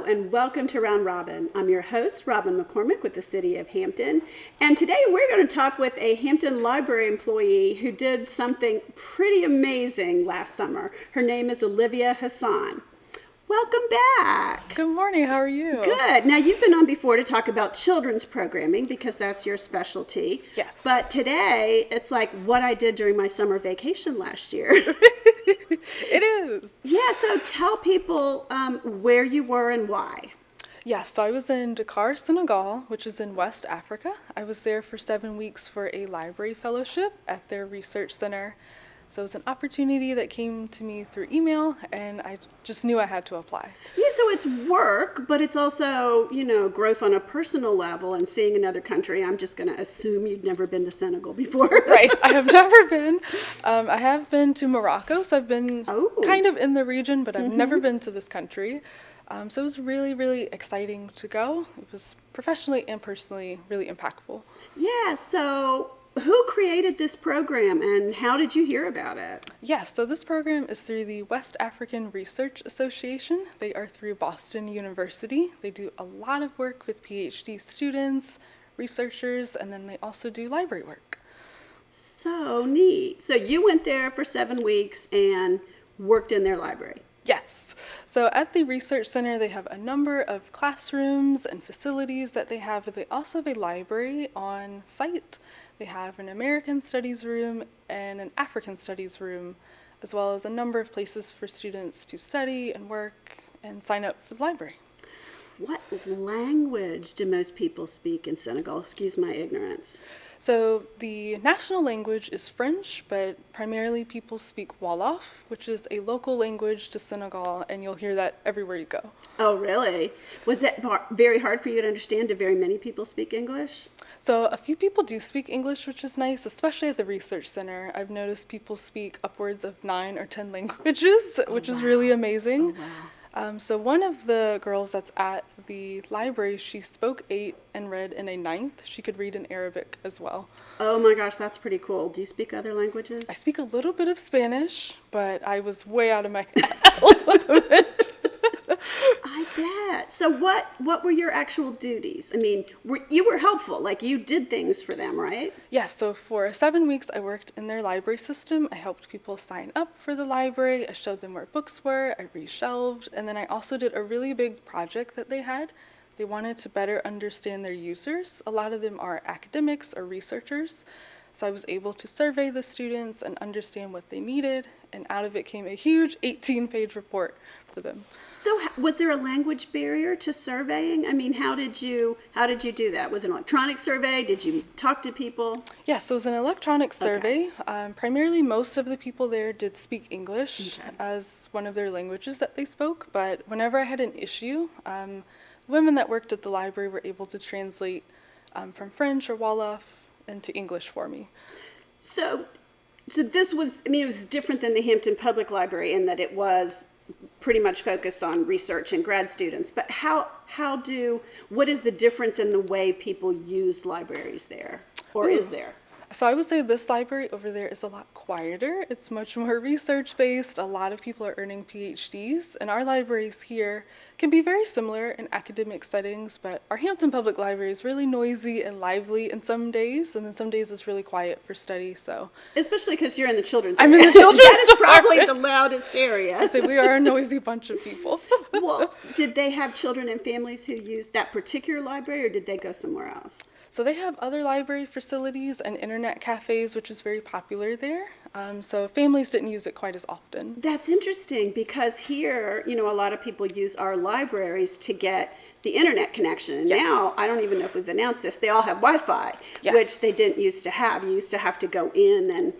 And welcome to Round Robin. I'm your host, Robin McCormick with the City of Hampton. And today we're going to talk with a Hampton library employee who did something pretty amazing last summer. Her name is Olivia Hasan. Welcome back. Good morning. How are you? Good. Now, you've been on before to talk about children's programming because that's your specialty. Yes. But today, it's like what I did during my summer vacation last year. It is. Yeah, so tell people where you were and why. Yeah, so I was in Dakar, Senegal, which is in West Africa. I was there for 7 weeks for a library fellowship at their research center. So it was an opportunity that came to me through email, and I just knew I had to apply. Yeah, so it's work, but it's also, growth on a personal level and seeing another country. I'm just going to assume you'd never been to Senegal before. Right, I have never been. I have been to Morocco, so I've been kind of in the region, but I've never been to this country. So it was really, really exciting to go. It was professionally and personally really impactful. Yeah, so who created this program and how did you hear about it? Yes, so this program is through the West African Research Association. They are through Boston University. They do a lot of work with PhD students, researchers, and then they also do library work. So neat. So you went there for 7 weeks and worked in their library. Yes. So at the Research Center, they have a number of classrooms and facilities that they have, but they also have a library on site. They have an American Studies room and an African Studies room, as well as a number of places for students to study and work and sign up for the library. What language do most people speak in Senegal? Excuse my ignorance. So the national language is French, but primarily people speak Wolof, which is a local language to Senegal, and you'll hear that everywhere you go. Oh, really? Was that very hard for you to understand? Do very many people speak English? So a few people do speak English, which is nice, especially at the Research Center. I've noticed people speak upwards of 9 or 10 languages, which is really amazing. Oh, wow. So one of the girls that's at the library, she spoke 8 and read in a 9th. She could read in Arabic as well. Oh my gosh, that's pretty cool. Do you speak other languages? I speak a little bit of Spanish, but I was way out of my element. I bet. So what were your actual duties? I mean, you were helpful, like you did things for them, right? Yeah, so for 7 weeks I worked in their library system. I helped people sign up for the library. I showed them where books were. I reshelved. And then I also did a really big project that they had. They wanted to better understand their users. A lot of them are academics or researchers. So I was able to survey the students and understand what they needed. And out of it came a huge 18-page report for them. So was there a language barrier to surveying? I mean, how did you do that? Was it an electronic survey? Did you talk to people? Yes, so it was an electronic survey. Primarily, most of the people there did speak English as one of their languages that they spoke. But whenever I had an issue, women that worked at the library were able to translate from French or Wolof into English for me. So this was, it was different than the Hampton Public Library in that it was pretty much focused on research and grad students, but what is the difference in the way people use libraries there, or is there? So I would say this library over there is a lot quieter. It's much more research-based. A lot of people are earning PhDs, and our libraries here can be very similar in academic settings, but our Hampton Public Library is really noisy and lively in some days, and then some days it's really quiet for study, so. Especially because you're in the children's area. I'm in the children's That is probably department. The loudest area. I say we are a noisy bunch of people. Well, did they have children and families who used that particular library, or did they go somewhere else? So they have other library facilities and internet cafes, which is very popular there. So families didn't use it quite as often. That's interesting because here, a lot of people use our libraries to get the internet connection. And now, I don't even know if we've announced this, they all have Wi-Fi, which they didn't used to have. You used to have to go in and,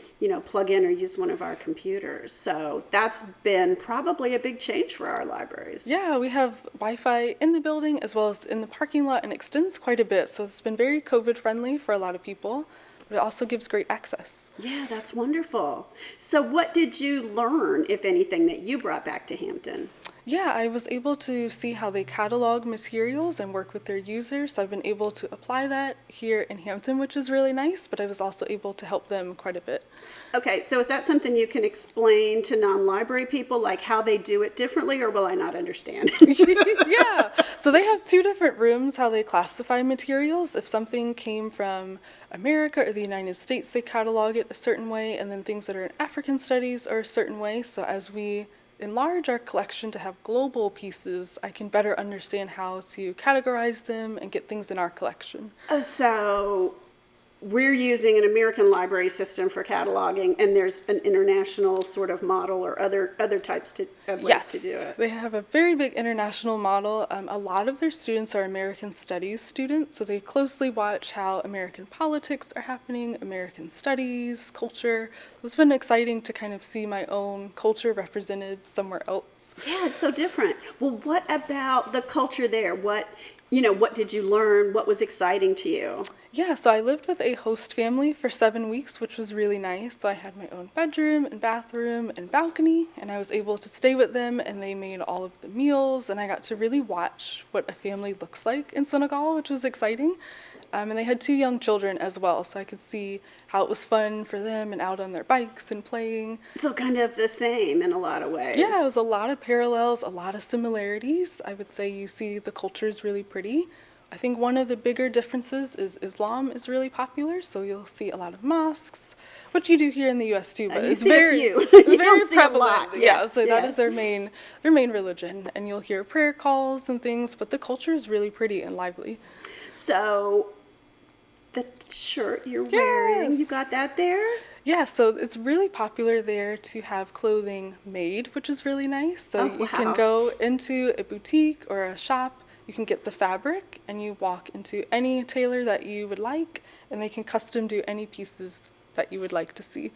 plug in or use one of our computers. So that's been probably a big change for our libraries. Yeah, we have Wi-Fi in the building as well as in the parking lot, and extends quite a bit. So it's been very COVID-friendly for a lot of people. But it also gives great access. Yeah, that's wonderful. So what did you learn, if anything, that you brought back to Hampton? Yeah, I was able to see how they catalog materials and work with their users. So I've been able to apply that here in Hampton, which is really nice, but I was also able to help them quite a bit. Okay, so is that something you can explain to non-library people, like how they do it differently, or will I not understand? Yeah, so they have two different rooms how they classify materials. If something came from America or the United States, they catalog it a certain way, and then things that are in African studies are a certain way. So as we enlarge our collection to have global pieces, I can better understand how to categorize them and get things in our collection. So we're using an American library system for cataloging, and there's an international sort of model or other types of ways to do it. They have a very big international model. A lot of their students are American studies students, so they closely watch how American politics are happening, American studies, culture. It's been exciting to kind of see my own culture represented somewhere else. Yeah, it's so different. Well, what about the culture there? What did you learn? What was exciting to you? Yeah, so I lived with a host family for 7 weeks, which was really nice. So I had my own bedroom and bathroom and balcony, and I was able to stay with them, and they made all of the meals, and I got to really watch what a family looks like in Senegal, which was exciting. And they had 2 young children as well, so I could see how it was fun for them and out on their bikes and playing. So kind of the same in a lot of ways. Yeah, it was a lot of parallels, a lot of similarities. I would say you see the culture is really pretty. I think one of the bigger differences is Islam is really popular, so you'll see a lot of mosques, which you do here in the U.S. too, but it's very, you very don't see prevalent. a lot. Yeah, so that is their main religion, and you'll hear prayer calls and things, but the culture is really pretty and lively. So the shirt you're wearing, you got that there? Yeah, so it's really popular there to have clothing made, which is really nice. So you can go into a boutique or a shop, you can get the fabric, and you walk into any tailor that you would like, and they can custom do any pieces that you would like to see.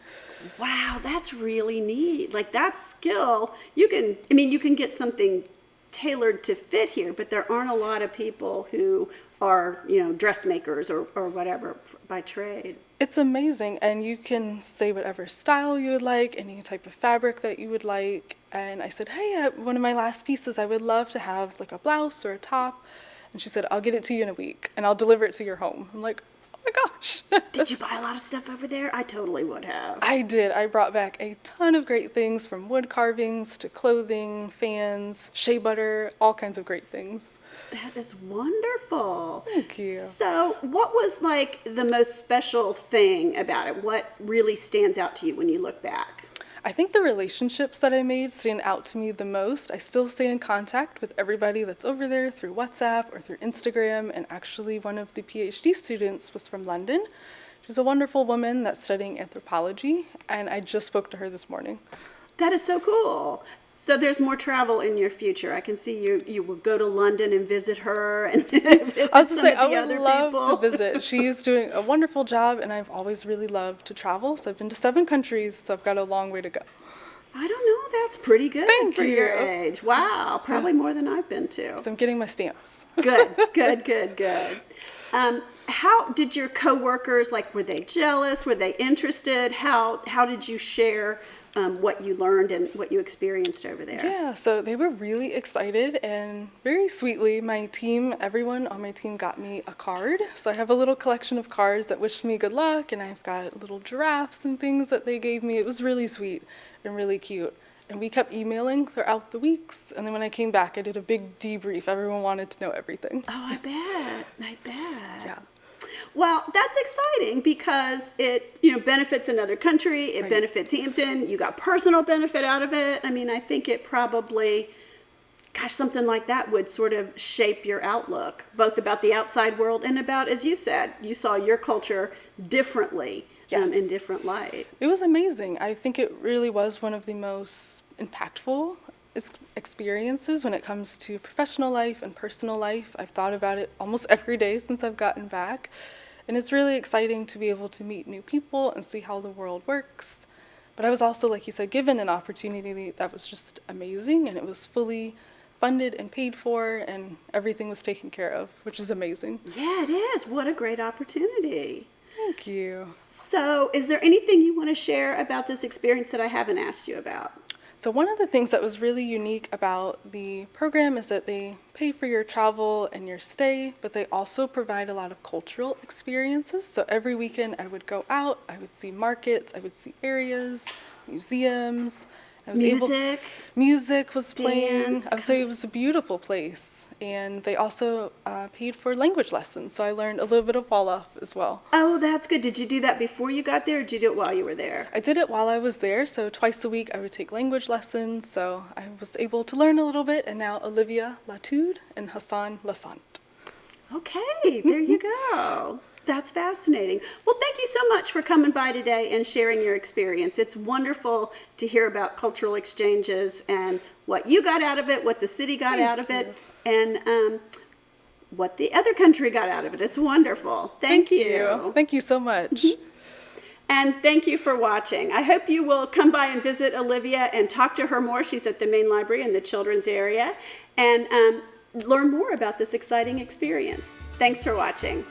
Wow, that's really neat. Like that skill, you can get something tailored to fit here, but there aren't a lot of people who are, dressmakers or whatever by trade. It's amazing, and you can say whatever style you would like, any type of fabric that you would like. And I said, hey, one of my last pieces, I would love to have like a blouse or a top. And she said, I'll get it to you in a week, and I'll deliver it to your home. I'm like, oh my gosh. Did you buy a lot of stuff over there? I totally would have. I did. I brought back a ton of great things, from wood carvings to clothing, fans, shea butter, all kinds of great things. That is wonderful. Thank you. So what was like the most special thing about it? What really stands out to you when you look back? I think the relationships that I made stand out to me the most. I still stay in contact with everybody that's over there through WhatsApp or through Instagram, and actually one of the PhD students was from London. She's a wonderful woman that's studying anthropology, and I just spoke to her this morning. That is so cool. So there's more travel in your future. I can see you will go to London and visit her and visit I was some to say, of I the would other love people. to visit. She's doing a wonderful job, and I've always really loved to travel. So I've been to 7 countries, so I've got a long way to go. I don't know. That's pretty good Thank for you. your age. Wow, probably more than I've been to. So I'm getting my stamps. Good. How did your coworkers, were they jealous? Were they interested? How did you share what you learned and what you experienced over there? Yeah, so they were really excited, and very sweetly, everyone on my team got me a card. So I have a little collection of cards that wished me good luck, and I've got little giraffes and things that they gave me. It was really sweet and really cute. And we kept emailing throughout the weeks, and then when I came back, I did a big debrief. Everyone wanted to know everything. Oh, I bet. Yeah. Well, that's exciting because it, benefits another country. It benefits Hampton. You got personal benefit out of it. I mean, I think it probably, something like that would sort of shape your outlook, both about the outside world and about, as you said, you saw your culture differently, in different light. It was amazing. I think it really was one of the most impactful experiences when it comes to professional life and personal life. I've thought about it almost every day since I've gotten back. And it's really exciting to be able to meet new people and see how the world works. But I was also, like you said, given an opportunity that was just amazing, and it was fully funded and paid for, and everything was taken care of, which is amazing. Yeah, it is. What a great opportunity. Thank you. So is there anything you want to share about this experience that I haven't asked you about? So one of the things that was really unique about the program is that they pay for your travel and your stay, but they also provide a lot of cultural experiences. So every weekend I would go out, I would see markets, I would see areas, museums. Music was playing. Dance, I would say it was a beautiful place. And they also paid for language lessons, so I learned a little bit of Wolof as well. Oh, that's good. Did you do that before you got there, or did you do it while you were there? I did it while I was there, so twice a week I would take language lessons, so I was able to learn a little bit, and now Olivia Latude and Hasan Lasant. Okay, there you go. That's fascinating. Well, thank you so much for coming by today and sharing your experience. It's wonderful to hear about cultural exchanges and what you got out of it, what the city got out of it, and what the other country got out of it. It's wonderful. Thank you. Thank you so much. And thank you for watching. I hope you will come by and visit Olivia and talk to her more. She's at the main library in the children's area, and learn more about this exciting experience. Thanks for watching.